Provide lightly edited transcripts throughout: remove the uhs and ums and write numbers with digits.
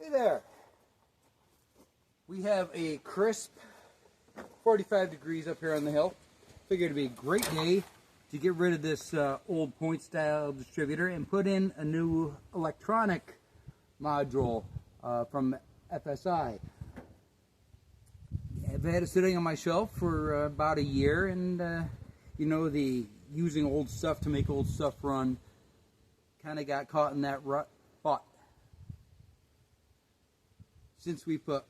Hey there. We have a crisp 45 degrees up here on the hill. Figured it'd be a great day to get rid of this old point style distributor and put in a new electronic module from FSI. I've had it sitting on my shelf for about a year, and you know, the using old stuff to make old stuff run kind of got caught in that rut. But since we put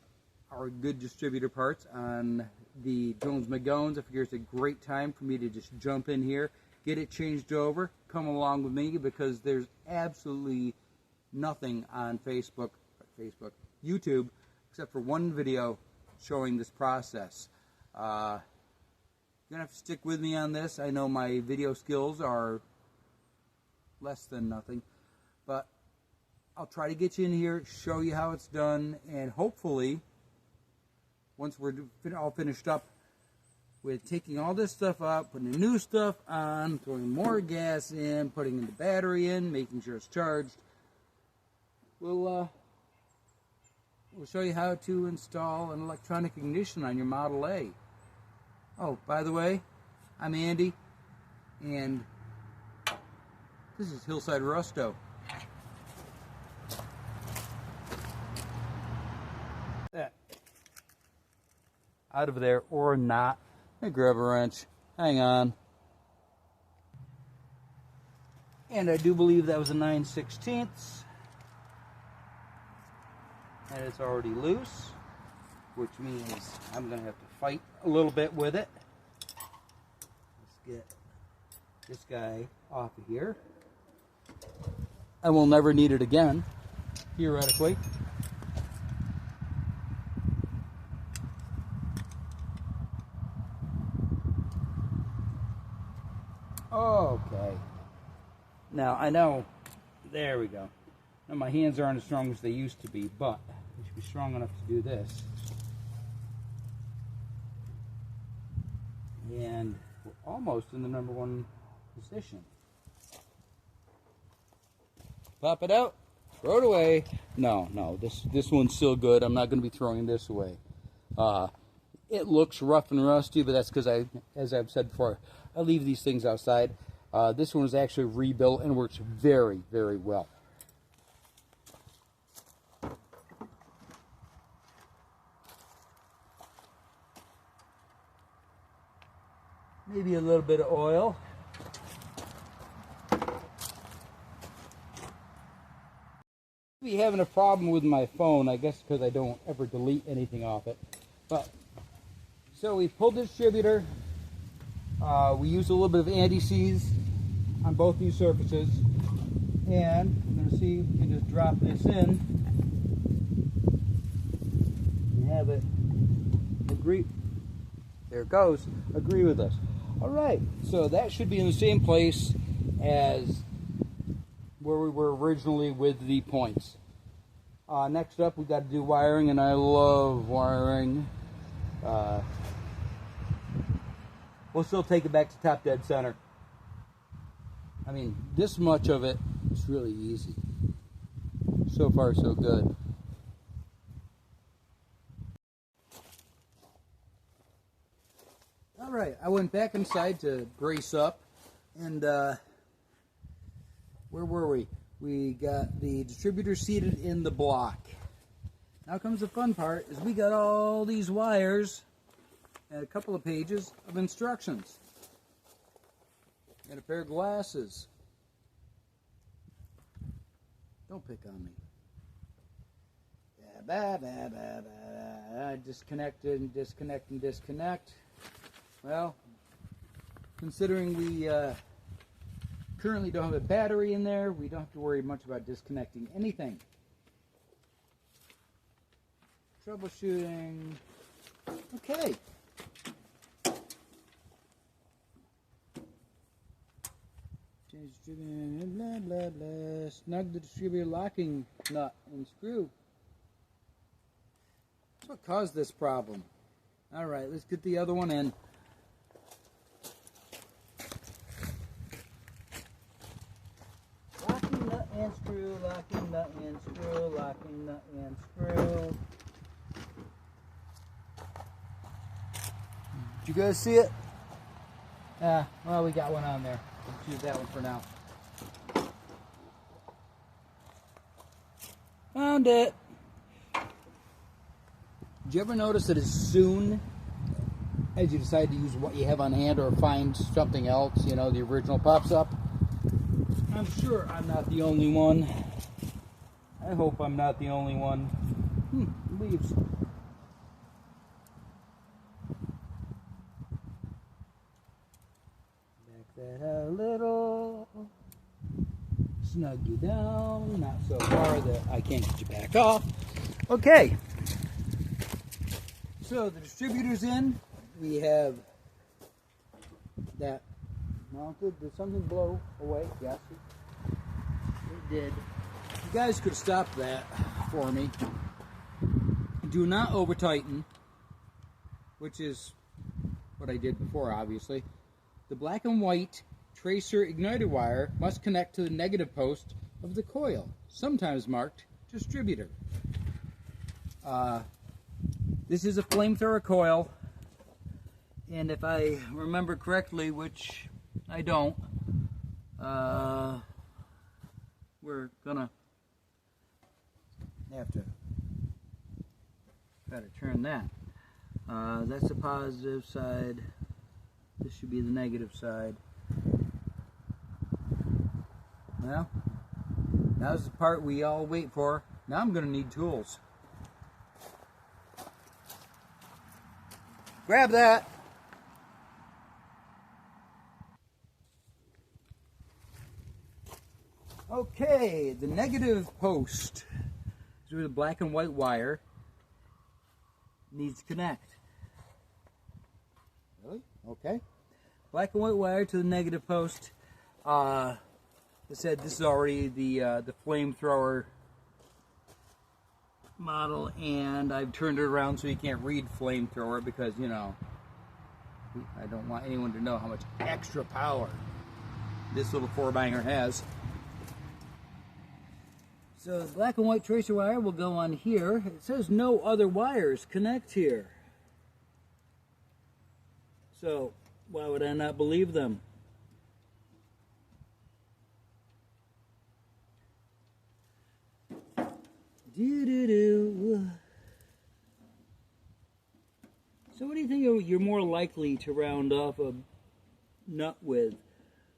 our good distributor parts on the Jones McGowan's, I figure it's a great time for me to just jump in here, get it changed over, come along with me, because there's absolutely nothing on YouTube, except for one video showing this process. You're gonna have to stick with me on this. I know my video skills are less than nothing, but I'll try to get you in here, show you how it's done, and hopefully, once we're all finished up with taking all this stuff out, putting the new stuff on, throwing more gas in, putting the battery in, making sure it's charged, we'll show you how to install an electronic ignition on your Model A. Oh, by the way, I'm Andy, and this is Hillside Rusto. That out of there or not. Let me grab a wrench. Hang on. And I do believe that was a 9/16, and it's already loose, which means I'm gonna have to fight a little bit with it. Let's get this guy off of here. I will never need it again, theoretically. Okay. Now, I know, there we go. Now, my hands aren't as strong as they used to be, but they should be strong enough to do this. And we're almost in the #1 position. Pop it out, throw it away. No, this one's still good. I'm not going to be throwing this away. It looks rough and rusty, but that's because as I've said before, I leave these things outside. This one is actually rebuilt and works very, very well. Maybe a little bit of oil. Be having a problem with my phone, I guess because I don't ever delete anything off it. But so we pulled the distributor. We used a little bit of anti-seize on both these surfaces, and I'm going to see if we can just drop this in and have it agree. There it goes. Agree with us. All right. So that should be in the same place as where we were originally with the points. Next up, we've got to do wiring, and I love wiring. We'll still take it back to top dead center. I mean, this much of it is really easy. So far, so good. All right, I went back inside to brace up, and where were we? We got the distributor seated in the block. Now comes the fun part, is we got all these wires and a couple of pages of instructions. And a pair of glasses. Don't pick on me. Disconnect and disconnect and disconnect. Well, considering we currently don't have a battery in there, we don't have to worry much about disconnecting anything. Troubleshooting. Okay. Blah, blah, blah. Snug the distributor locking nut and screw. That's what caused this problem. Alright, let's get the other one in. Locking nut and screw, Locking nut and screw, locking nut and screw. Did you guys see it? Well, we got one on there. Let's use that one for now. Found it. Did you ever notice that as soon as you decide to use what you have on hand or find something else, you know, the original pops up? I'm sure I'm not the only one. I hope I'm not the only one. Leaves. Back that a little. Snug you down. Not so far that I can't get you back off. Okay. So the distributor's in. We have that mounted. Did something blow away? Yes, it did. You guys could stop that for me. Do not over tighten, which is what I did before, obviously. The black and white tracer igniter wire must connect to the negative post of the coil, sometimes marked distributor. This is a flamethrower coil, and if I remember correctly, which I don't, we're gonna have to try to turn that. That's the positive side. This should be the negative side. Well, now's the part we all wait for. Now I'm gonna need tools. Grab that. Okay, the negative post is where the black and white wire needs to connect. Really? Okay. Black and white wire to the negative post. I said this is already the flamethrower model, and I've turned it around so you can't read flamethrower because, you know, I don't want anyone to know how much extra power this little 4-banger has. So the black and white tracer wire will go on here. It says no other wires connect here. So why would I not believe them? Do-do-do. So what do you think you're more likely to round off a nut with?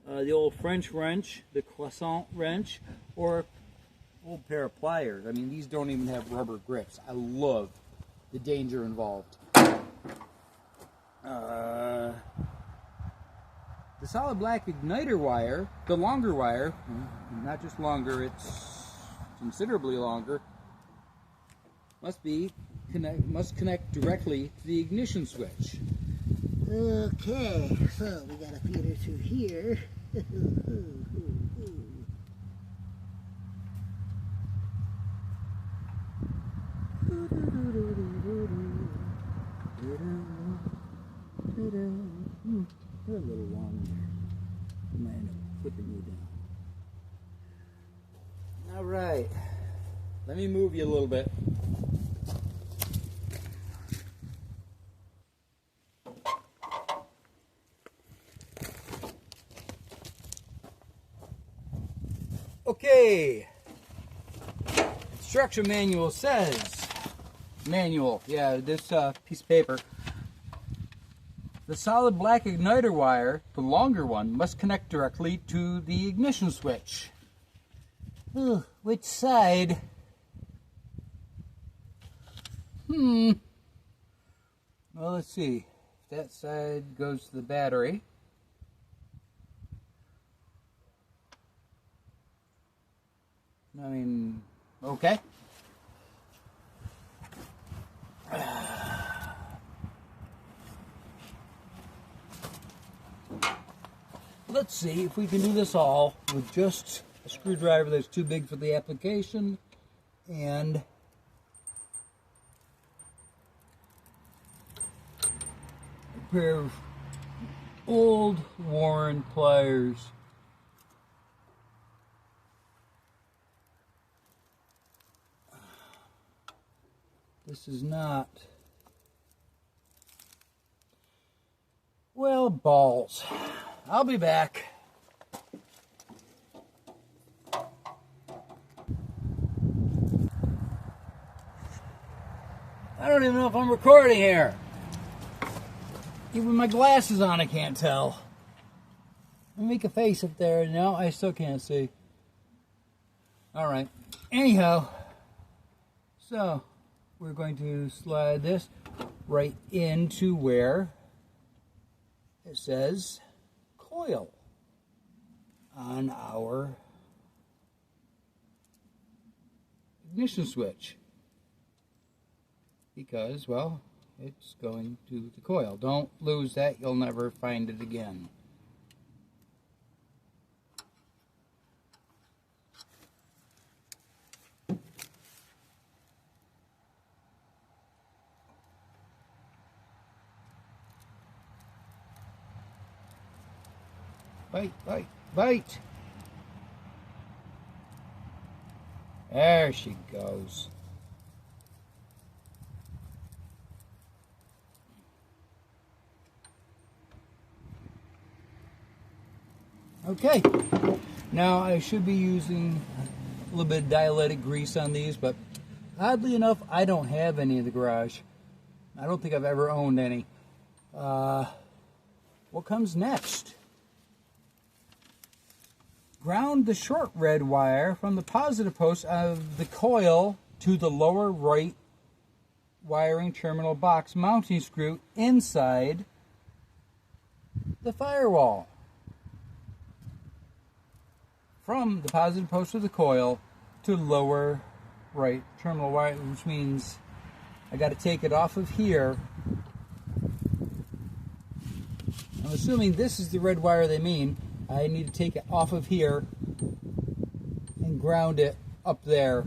The old French wrench, the croissant wrench, or old pair of pliers? I mean, these don't even have rubber grips. I love the danger involved. The solid black igniter wire, the longer wire, not just longer, it's considerably longer, must connect directly to the ignition switch. Okay, so we got a feed or two here. They're a little long there. You might end up flipping me down. All right, let me move you a little bit. Okay, instruction manual says, this piece of paper, the solid black igniter wire, the longer one, must connect directly to the ignition switch. Ooh, which side? Well, let's see. That side goes to the battery. I mean, okay. Let's see if we can do this all with just a screwdriver that's too big for the application and a pair of old worn pliers. This is not. Well, balls. I'll be back. I don't even know if I'm recording here. Even with my glasses on, I can't tell. Let me make a face up there. No, I still can't see. Alright. Anyhow, so we're going to slide this right into where it says coil on our ignition switch. Because, well, it's going to the coil. Don't lose that. You'll never find it again. Bite, bite, bite. There she goes. Okay, now I should be using a little bit of dialytic grease on these, but oddly enough, I don't have any in the garage. I don't think I've ever owned any. What comes next? Ground the short red wire from the positive post of the coil to the lower right wiring terminal box mounting screw inside the firewall. From the positive post of the coil to lower right terminal wire, which means I got to take it off of here. I'm assuming this is the red wire they mean. I need to take it off of here and ground it up there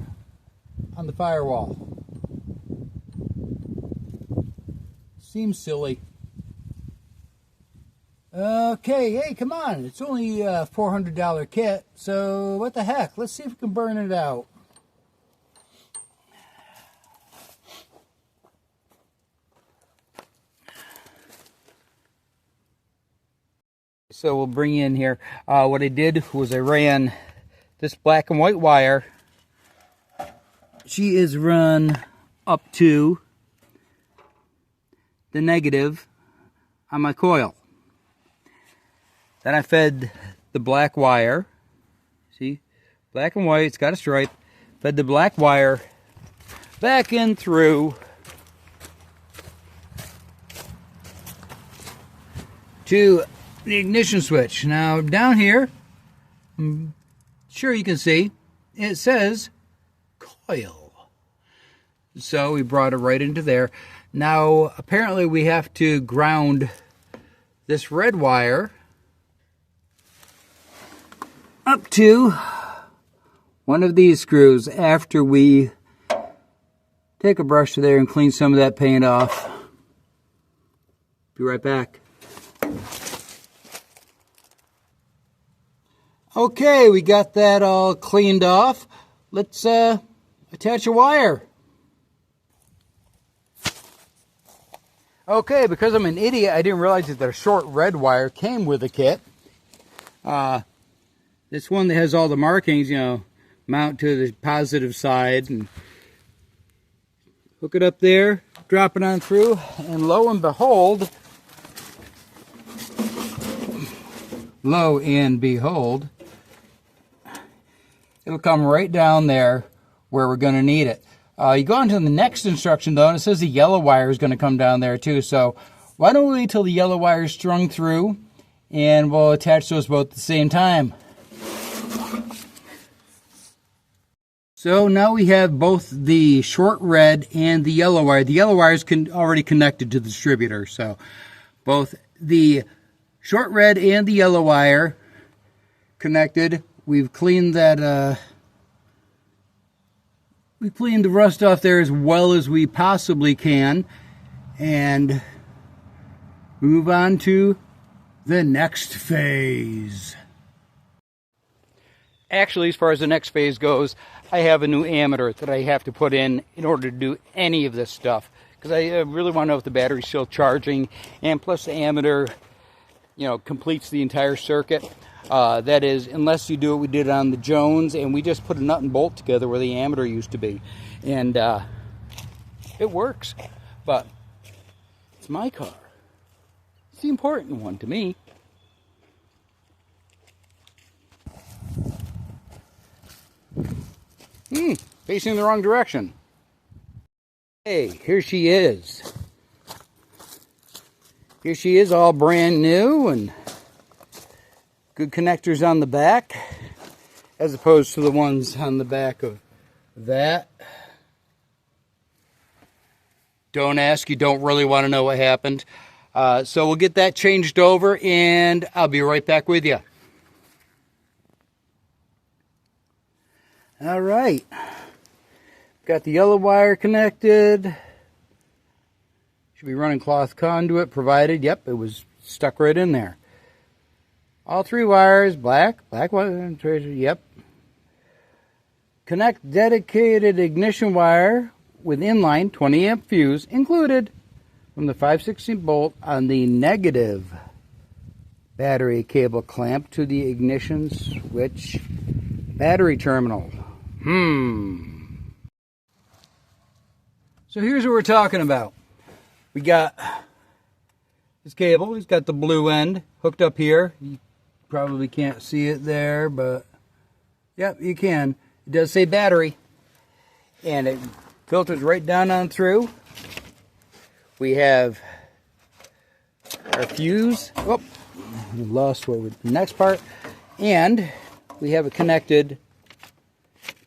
on the firewall. Seems silly. Okay, hey, come on. It's only a $400 kit, so what the heck? Let's see if we can burn it out. So we'll bring in here. What I did was I ran this black and white wire. She is run up to the negative on my coil. Then I fed the black wire. See? Black and white, it's got a stripe. Fed the black wire back in through to the ignition switch. Now down here, I'm sure you can see, it says coil. So we brought it right into there. Now apparently we have to ground this red wire up to one of these screws after we take a brush to there and clean some of that paint off. Be right back. Okay, we got that all cleaned off. Let's attach a wire. Okay, because I'm an idiot, I didn't realize that the short red wire came with the kit. This one that has all the markings, you know, mount to the positive side and hook it up there, drop it on through, and lo and behold, it'll come right down there where we're going to need it. You go on to the next instruction though, and it says the yellow wire is going to come down there too. So why don't we wait till the yellow wire is strung through and we'll attach those both at the same time. So now we have both the short red and the yellow wire. The yellow wire is already connected to the distributor. So both the short red and the yellow wire connected. We've cleaned that, we cleaned the rust off there as well as we possibly can. And move on to the next phase. Actually, as far as the next phase goes, I have a new ammeter that I have to put in order to do any of this stuff, because I really want to know if the battery's still charging, and plus the ammeter, you know, completes the entire circuit. That is, unless you do what we did on the Jones, and we just put a nut and bolt together where the ammeter used to be, and it works. But it's my car. It's the important one to me. Facing the wrong direction. Hey, here she is. Here she is, all brand new, and good connectors on the back, as opposed to the ones on the back of that. Don't ask, you don't really want to know what happened. So we'll get that changed over, and I'll be right back with you. All right. Got the yellow wire connected. Should be running cloth conduit provided. Yep, it was stuck right in there. All 3 wires, black wire, yep. Connect dedicated ignition wire with inline 20 amp fuse included from the 5/16 bolt on the negative battery cable clamp to the ignition switch battery terminal. So here's what we're talking about. We got this cable. He's got the blue end hooked up here. You probably can't see it there, but yep, you can. It does say battery, and it filters right down on through. We have our fuse. Oh, we lost what was the next part, and we have it connected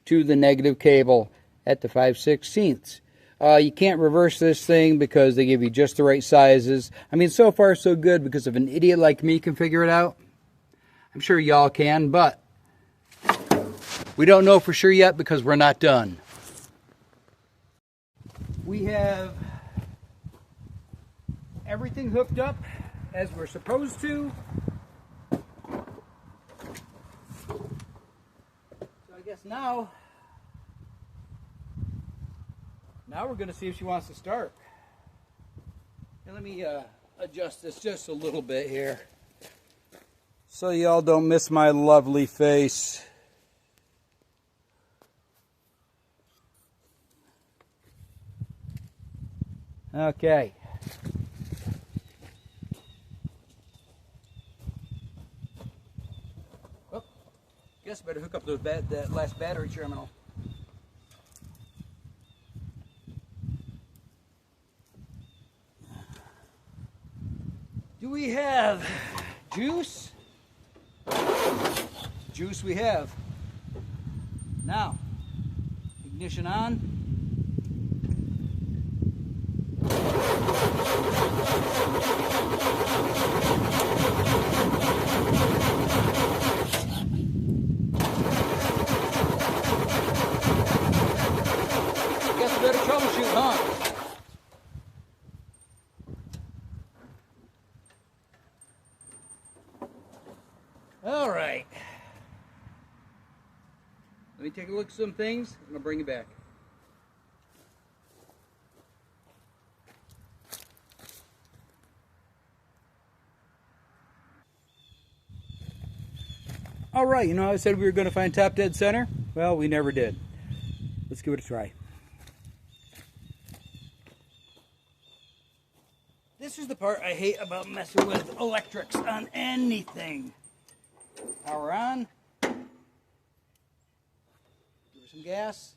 to the negative cable at the 5/16. You can't reverse this thing because they give you just the right sizes. I mean, so far so good, because if an idiot like me can figure it out, I'm sure y'all can, but we don't know for sure yet because we're not done. We have everything hooked up as we're supposed to. So I guess now we're going to see if she wants to start. And let me adjust this just a little bit here, so y'all don't miss my lovely face. Okay. Oh, guess I better hook up that last battery terminal. Do we have juice? Juice we have. Now, ignition on. Guess we better troubleshoot, huh? All right. Let me take a look at some things, and I'll bring you back. All right, you know, I said we were going to find top dead center. Well, we never did. Let's give it a try. This is the part I hate about messing with electrics on anything. Power on. Give her some gas.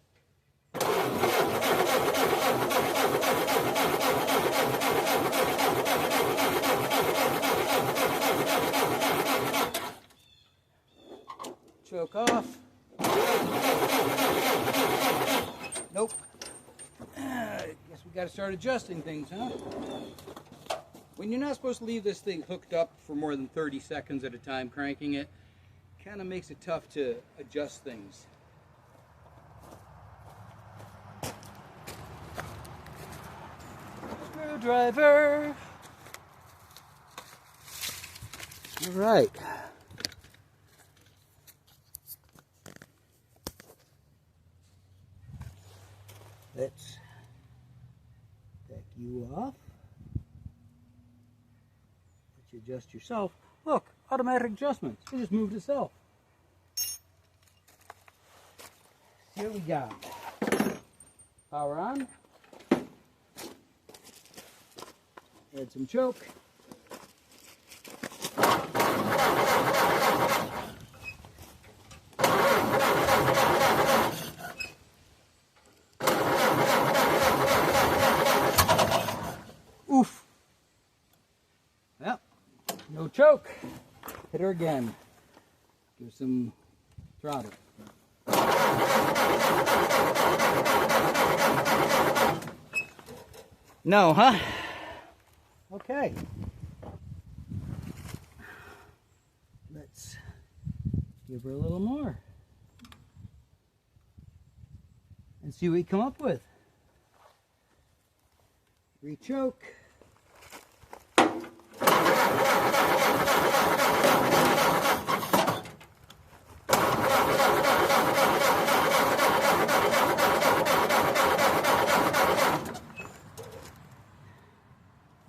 Choke off. Nope. Guess we got to start adjusting things, huh? When you're not supposed to leave this thing hooked up for more than 30 seconds at a time, cranking it, kind of makes it tough to adjust things. Screwdriver. All right. Let's back you off. Let you adjust yourself. Look, automatic adjustments. It just moved itself. See what we got. Power on. Add some choke. Oof. Yep. No choke. Hit her again. Give some throttle. No, huh? Okay. Let's give her a little more and see what we come up with. Re-choke.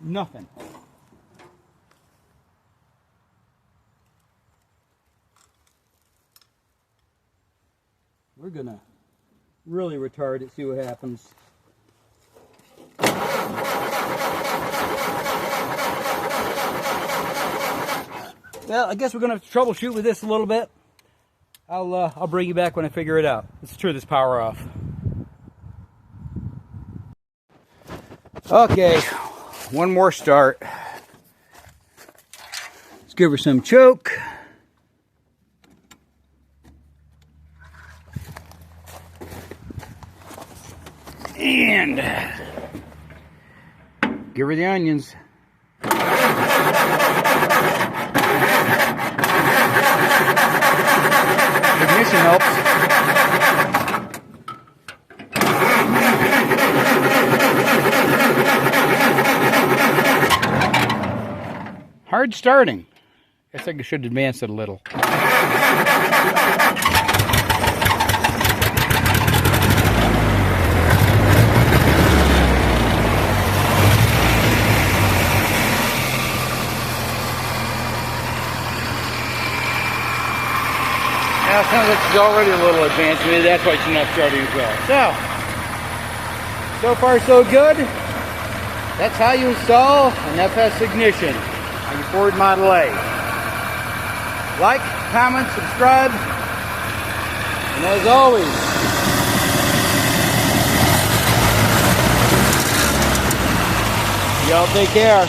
Nothing. We're gonna really retard it, see what happens. Well, I guess we're gonna have to troubleshoot with this a little bit. I'll bring you back when I figure it out. Let's turn this power off. Okay, one more start. Let's give her some choke. And give her the onions. Ignition helps. Hard starting. I think I should advance it a little. Now, it sounds like she's already a little advanced. Maybe that's why she's not starting as well. So far so good. That's how you install an FS ignition on your Ford Model A. Like, comment, subscribe, and as always, y'all take care.